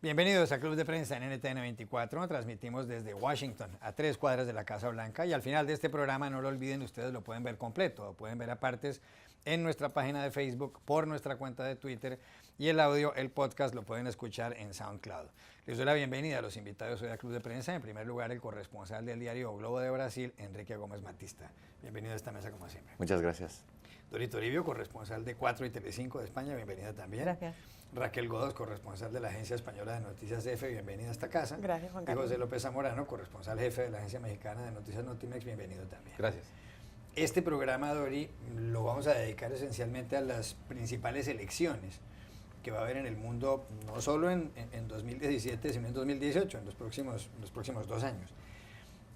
Bienvenidos a Club de Prensa en NTN 24. Transmitimos desde Washington, a 3 cuadras de la Casa Blanca. Y al final de este programa, no lo olviden, ustedes lo pueden ver completo, o pueden ver a partes en nuestra página de Facebook, por nuestra cuenta de Twitter, y el audio, el podcast, lo pueden escuchar en SoundCloud. Les doy la bienvenida a los invitados hoy a Club de Prensa. En primer lugar, el corresponsal del diario O Globo de Brasil, Enrique Gómez Matista. Bienvenido a esta mesa como siempre. Muchas gracias. Dori Toribio, corresponsal de 4 y Telecinco de España, bienvenida también. Gracias. Raquel Godos, corresponsal de la Agencia Española de Noticias EFE, bienvenida a esta casa. Gracias, Juan Y Carlos. José López Zamorano, corresponsal jefe de la Agencia Mexicana de Noticias Notimex, bienvenido también. Gracias. Este programa, Dori, lo vamos a dedicar esencialmente a las principales elecciones que va a haber en el mundo, no solo en 2017, sino en 2018, en los próximos 2 años.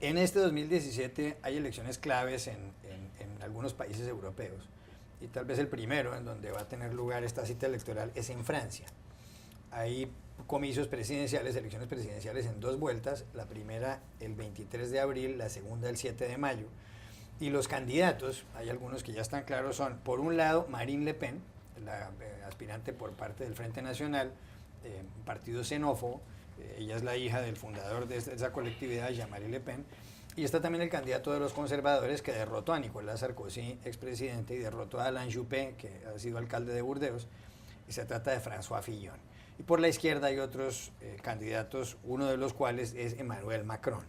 En este 2017 hay elecciones claves en algunos países europeos, y tal vez el primero en donde va a tener lugar esta cita electoral es en Francia. Hay comicios presidenciales, elecciones presidenciales en 2 vueltas, la primera el 23 de abril, la segunda el 7 de mayo, y los candidatos, hay algunos que ya están claros, son por un lado Marine Le Pen, la aspirante por parte del Frente Nacional, un partido xenófobo, ella es la hija del fundador de esa colectividad, Jean-Marie Le Pen, y está también el candidato de los conservadores que derrotó a Nicolas Sarkozy, expresidente, y derrotó a Alain Juppé, que ha sido alcalde de Burdeos, y se trata de François Fillon. Y por la izquierda hay otros candidatos, uno de los cuales es Emmanuel Macron.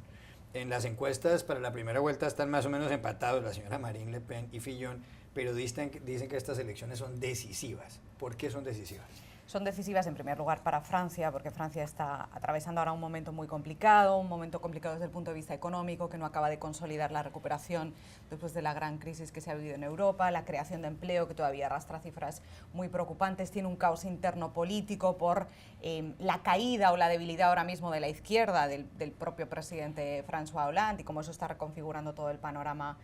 En las encuestas para la primera vuelta están más o menos empatados la señora Marine Le Pen y Fillon, pero dicen que estas elecciones son decisivas. ¿Por qué son decisivas? Son decisivas en primer lugar para Francia, porque Francia está atravesando ahora un momento muy complicado, un momento complicado desde el punto de vista económico, que no acaba de consolidar la recuperación después de la gran crisis que se ha vivido en Europa, la creación de empleo que todavía arrastra cifras muy preocupantes, tiene un caos interno político por la caída o la debilidad ahora mismo de la izquierda, del propio presidente François Hollande, y cómo eso está reconfigurando todo el panorama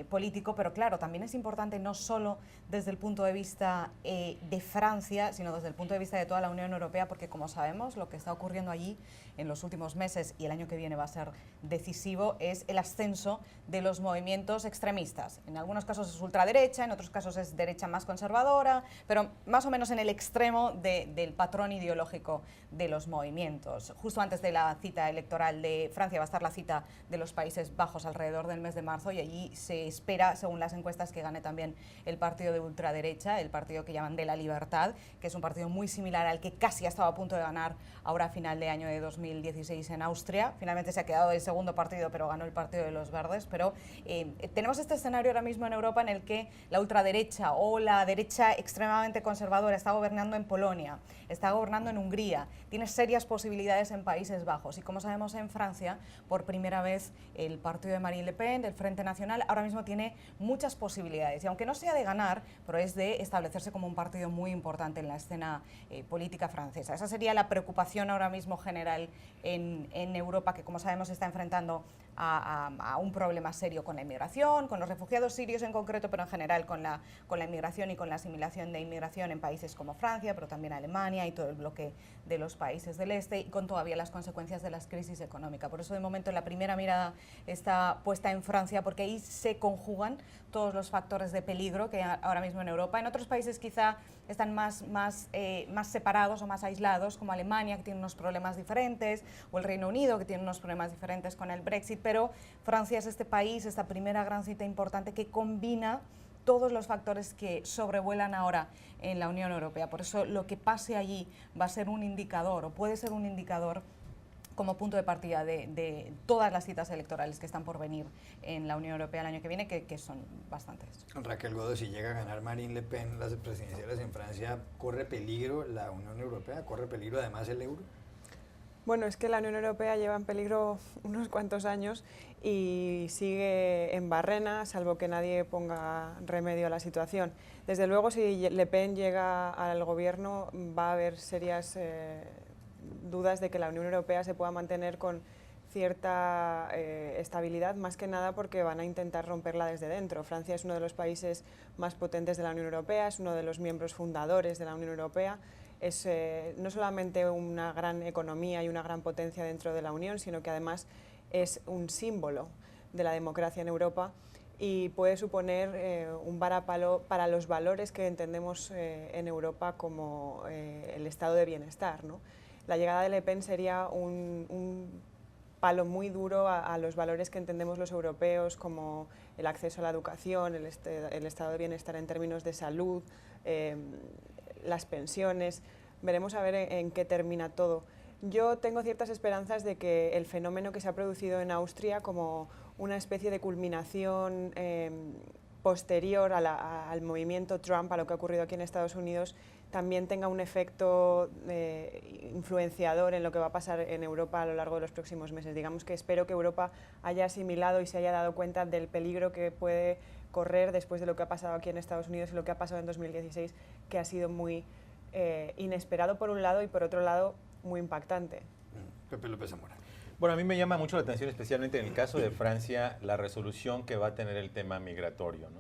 político. Pero claro, también es importante no solo desde el punto de vista de Francia, sino desde el punto de vista de toda la Unión Europea, porque como sabemos lo que está ocurriendo allí en los últimos meses y el año que viene va a ser decisivo es el ascenso de los movimientos extremistas. En algunos casos es ultraderecha, en otros casos es derecha más conservadora, pero más o menos en el extremo del patrón ideológico de los movimientos. Justo antes de la cita electoral de Francia va a estar la cita de los Países Bajos alrededor del mes de marzo, y allí se espera, según las encuestas, que gane también el partido de ultraderecha, el partido que llaman de la Libertad, que es un partido muy similar al que casi ha estado a punto de ganar ahora a final de año de 2016 en Austria. Finalmente se ha quedado el segundo partido, pero ganó el partido de los Verdes. Pero tenemos este escenario ahora mismo en Europa en el que la ultraderecha o la derecha extremadamente conservadora está gobernando en Polonia, está gobernando en Hungría, tiene serias posibilidades en Países Bajos, y como sabemos en Francia, por primera vez el partido de Marine Le Pen, del Frente Nacional, ahora mismo tiene muchas posibilidades, y aunque no sea de ganar, pero es de establecerse como un partido muy importante en la escena política francesa. Esa sería la preocupación ahora mismo general en Europa, que como sabemos se está enfrentando a un problema serio con la inmigración, con los refugiados sirios en concreto, pero en general con la inmigración y con la asimilación de inmigración en países como Francia, pero también Alemania y todo el bloque de los países del este, y con todavía las consecuencias de la crisis económica. Por eso de momento la primera mirada está puesta en Francia, porque ahí se conjugan todos los factores de peligro que hay ahora mismo en Europa. En otros países quizá están más separados o más aislados, como Alemania, que tiene unos problemas diferentes, o el Reino Unido, que tiene unos problemas diferentes con el Brexit, pero Francia es este país, esta primera gran cita importante que combina todos los factores que sobrevuelan ahora en la Unión Europea. Por eso lo que pase allí va a ser un indicador, o puede ser un indicador como punto de partida de todas las citas electorales que están por venir en la Unión Europea el año que viene, que son bastantes. Raquel Godos, si llega a ganar Marine Le Pen las presidenciales en Francia, ¿corre peligro la Unión Europea? ¿Corre peligro además el euro? Bueno, es que la Unión Europea lleva en peligro unos cuantos años y sigue en barrena, salvo que nadie ponga remedio a la situación. Desde luego, si Le Pen llega al gobierno, va a haber serias dudas de que la Unión Europea se pueda mantener con cierta estabilidad, más que nada porque van a intentar romperla desde dentro. Francia es uno de los países más potentes de la Unión Europea, es uno de los miembros fundadores de la Unión Europea, es no solamente una gran economía y una gran potencia dentro de la Unión, sino que además es un símbolo de la democracia en Europa, y puede suponer un varapalo para los valores que entendemos en Europa como el estado de bienestar, ¿no? La llegada de Le Pen sería un palo muy duro a los valores que entendemos los europeos, como el acceso a la educación, el estado de bienestar en términos de salud, las pensiones. Veremos a ver en qué termina todo. Yo tengo ciertas esperanzas de que el fenómeno que se ha producido en Austria, como una especie de culminación posterior al movimiento Trump, a lo que ha ocurrido aquí en Estados Unidos, también tenga un efecto influenciador en lo que va a pasar en Europa a lo largo de los próximos meses. Digamos que espero que Europa haya asimilado y se haya dado cuenta del peligro que puede correr después de lo que ha pasado aquí en Estados Unidos y lo que ha pasado en 2016, que ha sido muy inesperado por un lado y por otro lado muy impactante. Pepe López Zamora. Bueno, a mí me llama mucho la atención, especialmente en el caso de Francia, la resolución que va a tener el tema migratorio, ¿no?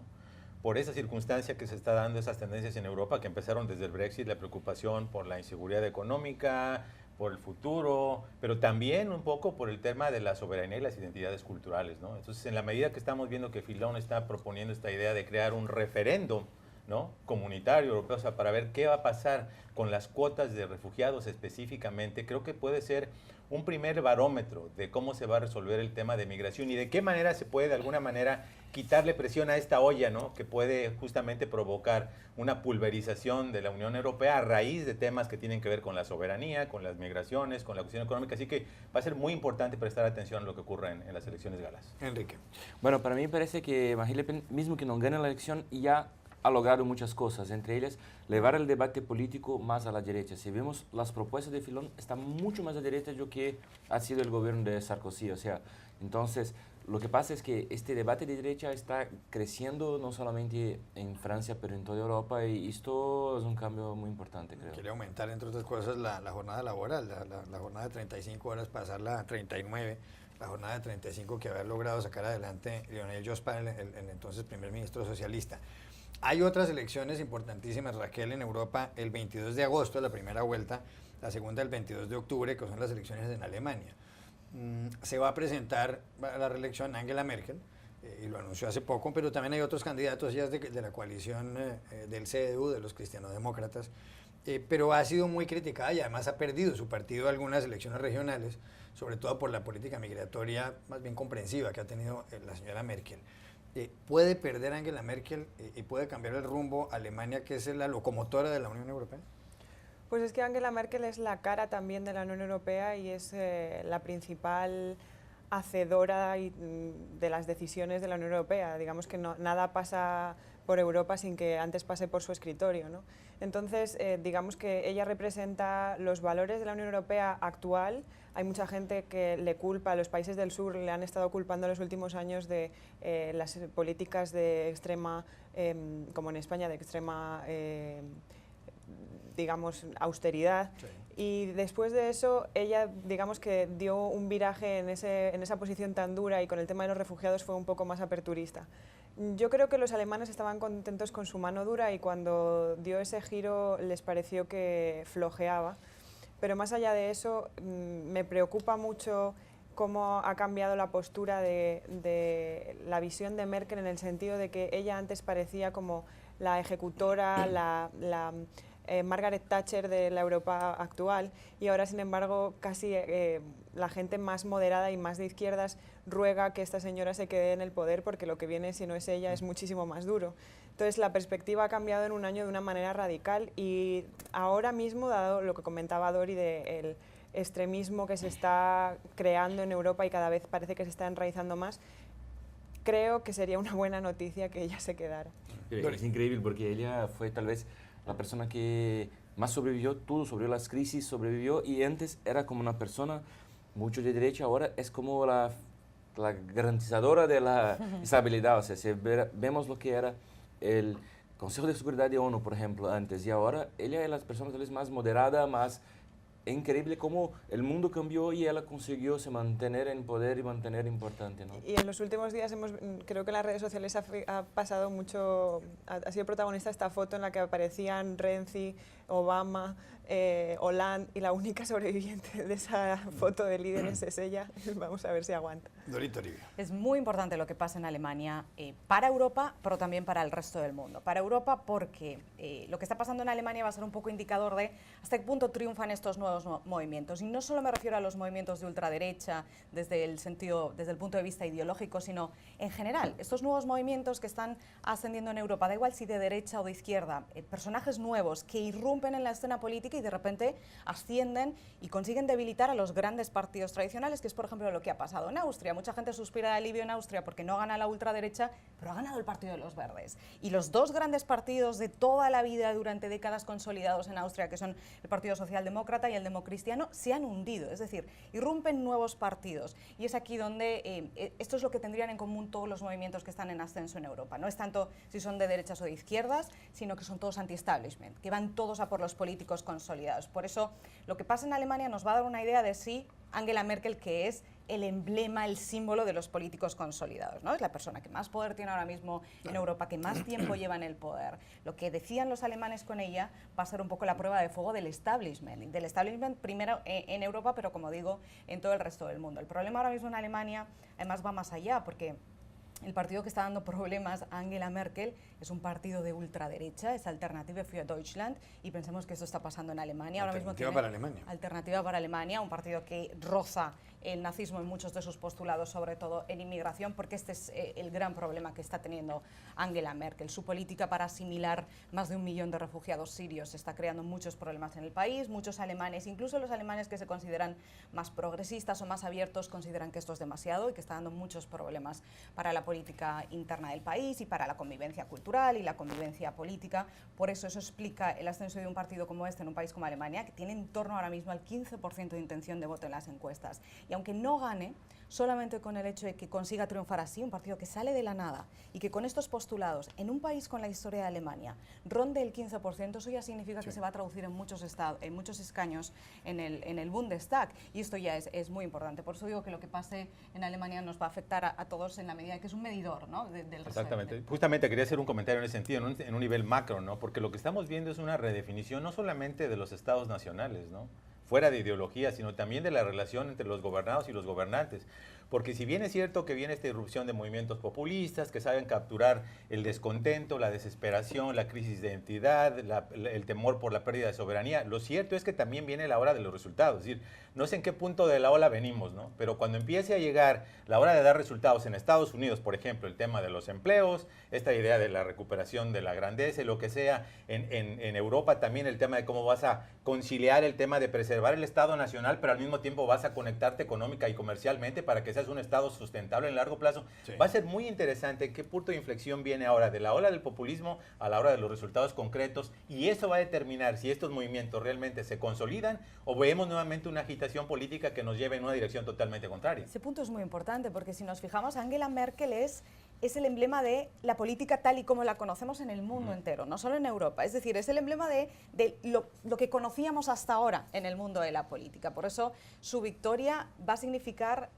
Por esa circunstancia que se está dando, esas tendencias en Europa que empezaron desde el Brexit, la preocupación por la inseguridad económica, por el futuro, pero también un poco por el tema de la soberanía y las identidades culturales, ¿no? Entonces, en la medida que estamos viendo que Fillon está proponiendo esta idea de crear un referéndum, ¿no?, comunitario europeo, o sea, para ver qué va a pasar con las cuotas de refugiados específicamente, creo que puede ser un primer barómetro de cómo se va a resolver el tema de migración y de qué manera se puede de alguna manera quitarle presión a esta olla, ¿no?, que puede justamente provocar una pulverización de la Unión Europea a raíz de temas que tienen que ver con la soberanía, con las migraciones, con la cuestión económica. Así que va a ser muy importante prestar atención a lo que ocurra en las elecciones galas. Enrique. Bueno, para mí parece que Marine Le Pen, mismo que no gane la elección, ya ha logrado muchas cosas, entre ellas llevar el debate político más a la derecha. Si vemos las propuestas de Fillon, está mucho más a la derecha de lo que ha sido el gobierno de Sarkozy. O sea, entonces, lo que pasa es que este debate de derecha está creciendo no solamente en Francia, pero en toda Europa, y esto es un cambio muy importante, creo. Quiere aumentar, entre otras cosas, la jornada laboral, la jornada de 35 horas, pasarla a 39, la jornada de 35 que había logrado sacar adelante Lionel Jospin, el entonces primer ministro socialista. Hay otras elecciones importantísimas, Raquel, en Europa, el 22 de agosto, la primera vuelta, la segunda el 22 de octubre, que son las elecciones en Alemania. Se va a presentar a la reelección Angela Merkel, y lo anunció hace poco, pero también hay otros candidatos ya de la coalición del CDU, de los cristianodemócratas, pero ha sido muy criticada y además ha perdido su partido algunas elecciones regionales, sobre todo por la política migratoria más bien comprensiva que ha tenido la señora Merkel. ¿Puede perder Angela Merkel y puede cambiar el rumbo a Alemania, que es la locomotora de la Unión Europea? Pues es que Angela Merkel es la cara también de la Unión Europea y es la principal hacedora de las decisiones de la Unión Europea. Digamos que nada pasa por Europa sin que antes pase por su escritorio, ¿no? Entonces, digamos que ella representa los valores de la Unión Europea actual. Hay mucha gente que le culpa, los países del sur le han estado culpando en los últimos años de las políticas de extrema, como en España, de extrema, digamos, austeridad. Sí. Y después de eso, ella, digamos que dio un viraje en esa posición tan dura y con el tema de los refugiados fue un poco más aperturista. Yo creo que los alemanes estaban contentos con su mano dura y cuando dio ese giro les pareció que flojeaba. Pero más allá de eso, me preocupa mucho cómo ha cambiado la postura de la visión de Merkel, en el sentido de que ella antes parecía como la ejecutora, la Margaret Thatcher de la Europa actual, y ahora, sin embargo, casi la gente más moderada y más de izquierdas ruega que esta señora se quede en el poder, porque lo que viene, si no es ella, es muchísimo más duro. Entonces, la perspectiva ha cambiado en un año de una manera radical y ahora mismo, dado lo que comentaba Dori del extremismo que se está creando en Europa y cada vez parece que se está enraizando más, creo que sería una buena noticia que ella se quedara. Es increíble porque ella fue tal vez la persona que más sobrevivió, todo sobrevivió las crisis, sobrevivió, y antes era como una persona mucho de derecha, ahora es como la garantizadora de la estabilidad. O sea, si vemos lo que era el Consejo de Seguridad de ONU, por ejemplo, antes, y ahora ella es la persona tal vez más moderada, más... Es increíble cómo el mundo cambió y ella consiguió se mantener en poder y mantener importante, ¿no? Y en los últimos días creo que en las redes sociales ha pasado mucho, ha sido protagonista esta foto en la que aparecían Renzi Obama, Hollande, y la única sobreviviente de esa foto de líderes es ella. Vamos a ver si aguanta. Dorita Toribio. Es muy importante lo que pasa en Alemania para Europa, pero también para el resto del mundo. Para Europa porque lo que está pasando en Alemania va a ser un poco indicador de hasta qué punto triunfan estos nuevos movimientos. Y no solo me refiero a los movimientos de ultraderecha desde el punto de vista ideológico, sino en general. Estos nuevos movimientos que están ascendiendo en Europa, da igual si de derecha o de izquierda, personajes nuevos que irrumpen en la escena política y de repente ascienden y consiguen debilitar a los grandes partidos tradicionales, que es por ejemplo lo que ha pasado en Austria. Mucha gente suspira de alivio en Austria porque no gana la ultraderecha, pero ha ganado el Partido de los Verdes. Y los dos grandes partidos de toda la vida, durante décadas consolidados en Austria, que son el Partido Socialdemócrata y el Democristiano, se han hundido. Es decir, irrumpen nuevos partidos. Y es aquí donde esto es lo que tendrían en común todos los movimientos que están en ascenso en Europa. No es tanto si son de derechas o de izquierdas, sino que son todos anti-establishment, que van todos a por los políticos consolidados. Por eso, lo que pasa en Alemania nos va a dar una idea de si Angela Merkel, que es el emblema, el símbolo de los políticos consolidados, ¿no? Es la persona que más poder tiene ahora mismo en Europa, que más tiempo lleva en el poder. Lo que decían los alemanes con ella va a ser un poco la prueba de fuego del establishment primero en Europa, pero como digo, en todo el resto del mundo. El problema ahora mismo en Alemania, además, va más allá, porque el partido que está dando problemas a Angela Merkel es un partido de ultraderecha, es Alternative für Deutschland, y pensemos que esto está pasando en Alemania. Ahora mismo tiene para Alemania. Alternativa para Alemania, un partido que roza el nazismo en muchos de sus postulados, sobre todo en inmigración, porque este es el gran problema que está teniendo Angela Merkel. Su política para asimilar más de 1 millón de refugiados sirios está creando muchos problemas en el país. Muchos alemanes, incluso los alemanes que se consideran más progresistas o más abiertos, consideran que esto es demasiado y que está dando muchos problemas para la política interna del país y para la convivencia cultural y la convivencia política. Por eso explica el ascenso de un partido como este en un país como Alemania, que tiene en torno ahora mismo al 15% de intención de voto en las encuestas. Y aunque no gane, solamente con el hecho de que consiga triunfar así, un partido que sale de la nada y que con estos postulados, en un país con la historia de Alemania, ronde el 15%, eso ya significa que se va a traducir en muchos escaños en el Bundestag. Y esto ya es muy importante. Por eso digo que lo que pase en Alemania nos va a afectar a todos en la medida que es un medidor, ¿no? Del Exactamente. Justamente quería hacer un comentario en ese sentido, en un nivel macro, ¿no? Porque lo que estamos viendo es una redefinición no solamente de los estados nacionales, ¿no? Fuera de ideología, sino también de la relación entre los gobernados y los gobernantes. Porque si bien es cierto que viene esta irrupción de movimientos populistas que saben capturar el descontento, la desesperación, la crisis de identidad, el temor por la pérdida de soberanía, lo cierto es que también viene la hora de los resultados. Es decir, no sé en qué punto de la ola venimos, ¿no? Pero cuando empiece a llegar la hora de dar resultados en Estados Unidos, por ejemplo, el tema de los empleos, esta idea de la recuperación de la grandeza y lo que sea, en Europa también el tema de cómo vas a conciliar el tema de preservar el Estado nacional, pero al mismo tiempo vas a conectarte económica y comercialmente para que seas un Estado sustentable en largo plazo. Sí. Va a ser muy interesante qué punto de inflexión viene ahora de la ola del populismo a la hora de los resultados concretos, y eso va a determinar si estos movimientos realmente se consolidan o vemos nuevamente una agitación política que nos lleve en una dirección totalmente contraria. Ese punto es muy importante porque si nos fijamos, Angela Merkel es el emblema de la política tal y como la conocemos en el mundo entero, no solo en Europa. Es decir, es el emblema de lo que conocíamos hasta ahora en el mundo de la política. Por eso su victoria va a significar,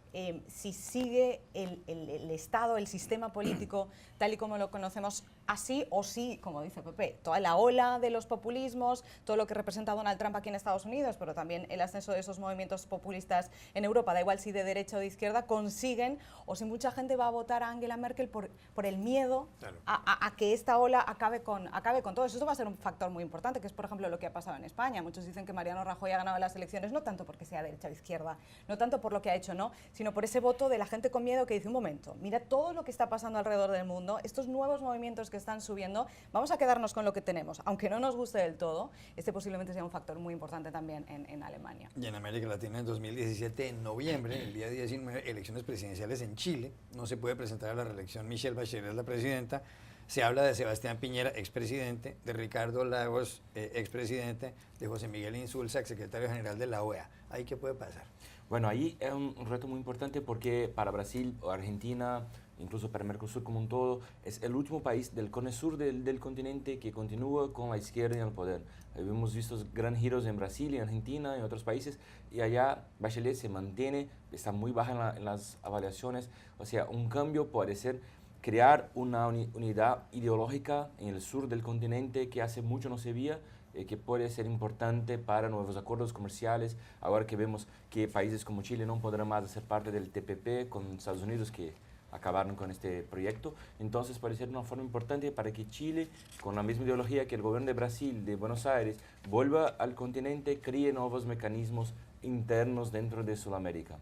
si sigue el Estado, el sistema político tal y como lo conocemos así, o sí, como dice Pepe, toda la ola de los populismos, todo lo que representa Donald Trump aquí en Estados Unidos, pero también el ascenso de esos movimientos populistas en Europa, da igual si de derecha o de izquierda, consiguen, o si mucha gente va a votar a Angela Merkel por el miedo, claro, a que esta ola acabe con todo eso. Esto va a ser un factor muy importante, que es, por ejemplo, lo que ha pasado en España. Muchos dicen que Mariano Rajoy ha ganado las elecciones no tanto porque sea derecha o izquierda, no tanto por lo que ha hecho, no, sino por ese voto de la gente con miedo que dice, un momento, mira todo lo que está pasando alrededor del mundo, estos nuevos movimientos que están subiendo, vamos a quedarnos con lo que tenemos, aunque no nos guste del todo. Este posiblemente sea un factor muy importante también en Alemania. Y en América Latina en 2017, en noviembre, el día 19, elecciones presidenciales en Chile, no se puede presentar a la reelección Michelle Bachelet, la presidenta. Se habla de Sebastián Piñera, expresidente, de Ricardo Lagos, expresidente, de José Miguel Insulza, secretario general de la OEA. ¿Ahí qué puede pasar? Bueno, ahí es un reto muy importante porque para Brasil o Argentina, incluso para Mercosur como un todo, es el último país del cono sur del continente que continúa con la izquierda en el poder. Hemos visto grandes giros en Brasil, en Argentina, en otros países, y allá Bachelet se mantiene, está muy baja en las evaluaciones. O sea, un cambio puede ser crear una unidad ideológica en el sur del continente que hace mucho no se veía, que puede ser importante para nuevos acuerdos comerciales, ahora que vemos que países como Chile no podrán más hacer parte del TPP con Estados Unidos, que acabaron con este proyecto. Entonces puede ser una forma importante para que Chile, con la misma ideología que el gobierno de Brasil, de Buenos Aires, vuelva al continente, críe nuevos mecanismos internos dentro de Sudamérica.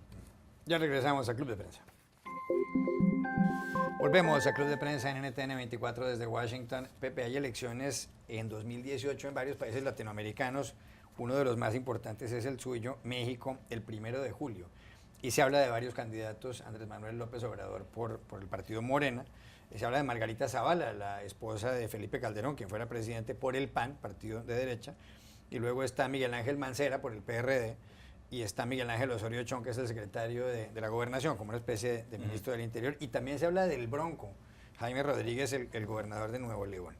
Ya regresamos a Club de Prensa. Volvemos a Club de Prensa en NTN 24 desde Washington. Pepe, hay elecciones en 2018 en varios países latinoamericanos. Uno de los más importantes es el suyo, México, el 1 de julio. Y se habla de varios candidatos, Andrés Manuel López Obrador por el partido Morena. Se habla de Margarita Zavala, la esposa de Felipe Calderón, quien fuera presidente por el PAN, partido de derecha. Y luego está Miguel Ángel Mancera por el PRD. Y está Miguel Ángel Osorio Chong, que es el secretario de la Gobernación, como una especie de ministro del Interior. Y también se habla del Bronco, Jaime Rodríguez, el gobernador de Nuevo León.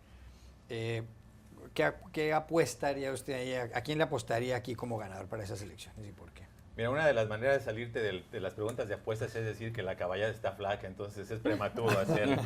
¿Qué apuestaría usted ahí? ¿A quién le apostaría aquí como ganador para esas elecciones y por qué? Mira, una de las maneras de salirte de las preguntas de apuestas es decir que la caballada está flaca, entonces es prematuro hacer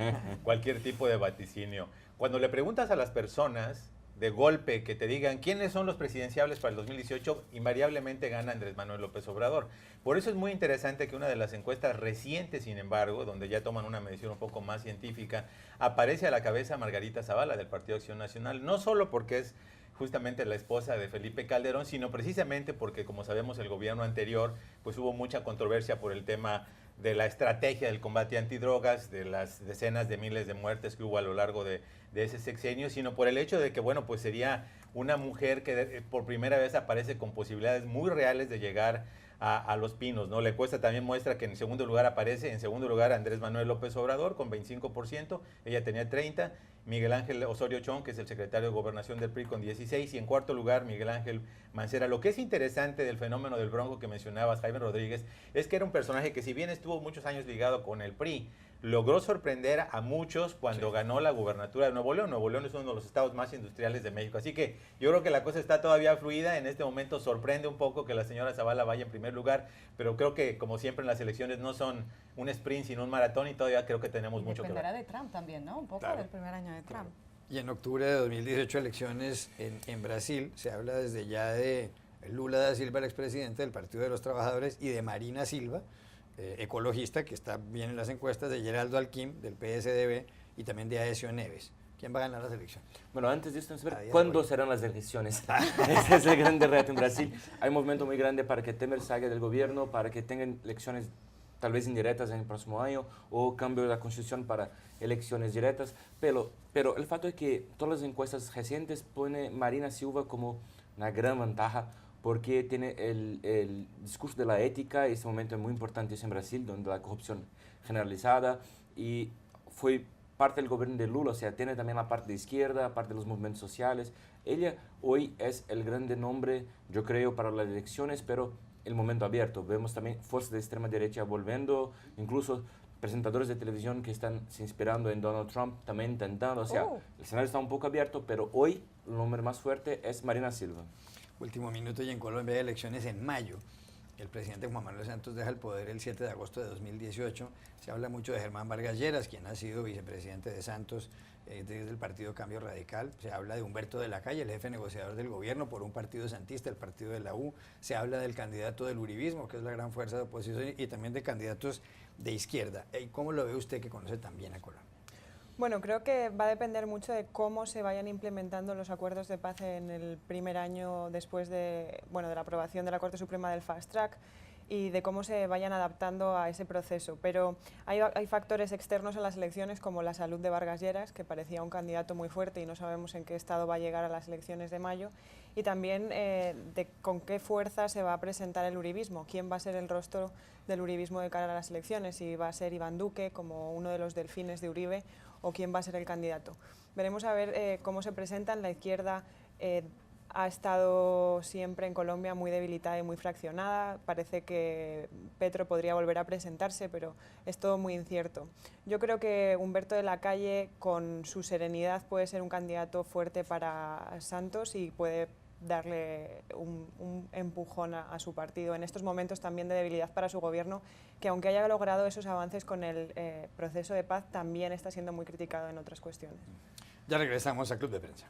cualquier tipo de vaticinio. Cuando le preguntas a las personas de golpe que te digan quiénes son los presidenciables para el 2018, invariablemente gana Andrés Manuel López Obrador. Por eso es muy interesante que una de las encuestas recientes, sin embargo, donde ya toman una medición un poco más científica, aparece a la cabeza Margarita Zavala del Partido Acción Nacional, no solo porque es justamente la esposa de Felipe Calderón, sino precisamente porque, como sabemos, el gobierno anterior, pues hubo mucha controversia por el tema de la estrategia del combate antidrogas, de las decenas de miles de muertes que hubo a lo largo de ese sexenio, sino por el hecho de que, bueno, pues sería una mujer que por primera vez aparece con posibilidades muy reales de llegar a Los Pinos, ¿no? La encuesta también muestra que en segundo lugar aparece, Andrés Manuel López Obrador con 25%, ella tenía 30%, Miguel Ángel Osorio Chong, que es el secretario de Gobernación del PRI, con 16%, y en cuarto lugar Miguel Ángel Mancera. Lo que es interesante del fenómeno del Bronco que mencionabas, Jaime Rodríguez, es que era un personaje que, si bien estuvo muchos años ligado con el PRI, logró sorprender a muchos cuando ganó la gubernatura de Nuevo León. Nuevo León es uno de los estados más industriales de México. Así que yo creo que la cosa está todavía fluida. En este momento sorprende un poco que la señora Zavala vaya en primer lugar, pero creo que, como siempre en las elecciones, no son un sprint sino un maratón, y todavía creo que tenemos mucho que ver. Dependerá de Trump también, ¿no? Un poco Claro, del primer año de Trump. Y en octubre de 2018, elecciones en Brasil, se habla desde ya de Lula da Silva, el expresidente del Partido de los Trabajadores, y de Marina Silva, ecologista, que está bien en las encuestas, de Geraldo Alckmin, del PSDB, y también de Aécio Neves. ¿Quién va a ganar las elecciones? Bueno, antes de esto, ¿cuándo serán las elecciones? Ese es el grande reto en Brasil. Hay un movimiento muy grande para que Temer salga del gobierno, para que tengan elecciones tal vez indirectas en el próximo año, o cambio de la constitución para elecciones directas. Pero el fato es que todas las encuestas recientes ponen Marina Silva como una gran ventaja, porque tiene el discurso de la ética. Ese momento es muy importante en Brasil, donde la corrupción generalizada, y fue parte del gobierno de Lula, o sea, tiene también la parte de izquierda, parte de los movimientos sociales. Ella hoy es el grande nombre, yo creo, para las elecciones, pero el momento abierto. Vemos también fuerzas de extrema derecha volviendo, incluso presentadores de televisión que están se inspirando en Donald Trump, también intentando, o sea, el escenario está un poco abierto, pero hoy el nombre más fuerte es Marina Silva. Último minuto, y en Colombia hay elecciones en mayo. El presidente Juan Manuel Santos deja el poder el 7 de agosto de 2018. Se habla mucho de Germán Vargas Lleras, quien ha sido vicepresidente de Santos desde el partido Cambio Radical. Se habla de Humberto de la Calle, el jefe negociador del gobierno por un partido santista, el partido de la U. Se habla del candidato del uribismo, que es la gran fuerza de oposición, y también de candidatos de izquierda. ¿Cómo lo ve usted, que conoce también a Colombia? Bueno, creo que va a depender mucho de cómo se vayan implementando los acuerdos de paz en el primer año después de la aprobación de la Corte Suprema del Fast Track, y de cómo se vayan adaptando a ese proceso. Pero hay factores externos en las elecciones, como la salud de Vargas Lleras, que parecía un candidato muy fuerte y no sabemos en qué estado va a llegar a las elecciones de mayo, y también de con qué fuerza se va a presentar el uribismo, quién va a ser el rostro del uribismo de cara a las elecciones, si va a ser Iván Duque como uno de los delfines de Uribe, o quién va a ser el candidato. Veremos a ver cómo se presentan. La izquierda ha estado siempre en Colombia muy debilitada y muy fraccionada. Parece que Petro podría volver a presentarse, pero es todo muy incierto. Yo creo que Humberto de la Calle, con su serenidad, puede ser un candidato fuerte para Santos y puede darle un empujón a su partido en estos momentos también de debilidad para su gobierno, que aunque haya logrado esos avances con el proceso de paz, también está siendo muy criticado en otras cuestiones. Ya regresamos a Club de Prensa.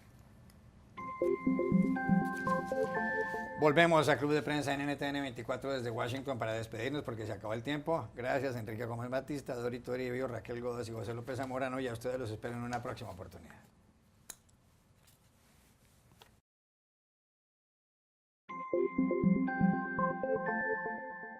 Volvemos a Club de Prensa en NTN 24 desde Washington para despedirnos porque se acabó el tiempo. Gracias Enrique Gómez Batista, Dori Toribio, Raquel Godos y José López Zamorano, y a ustedes los espero en una próxima oportunidad.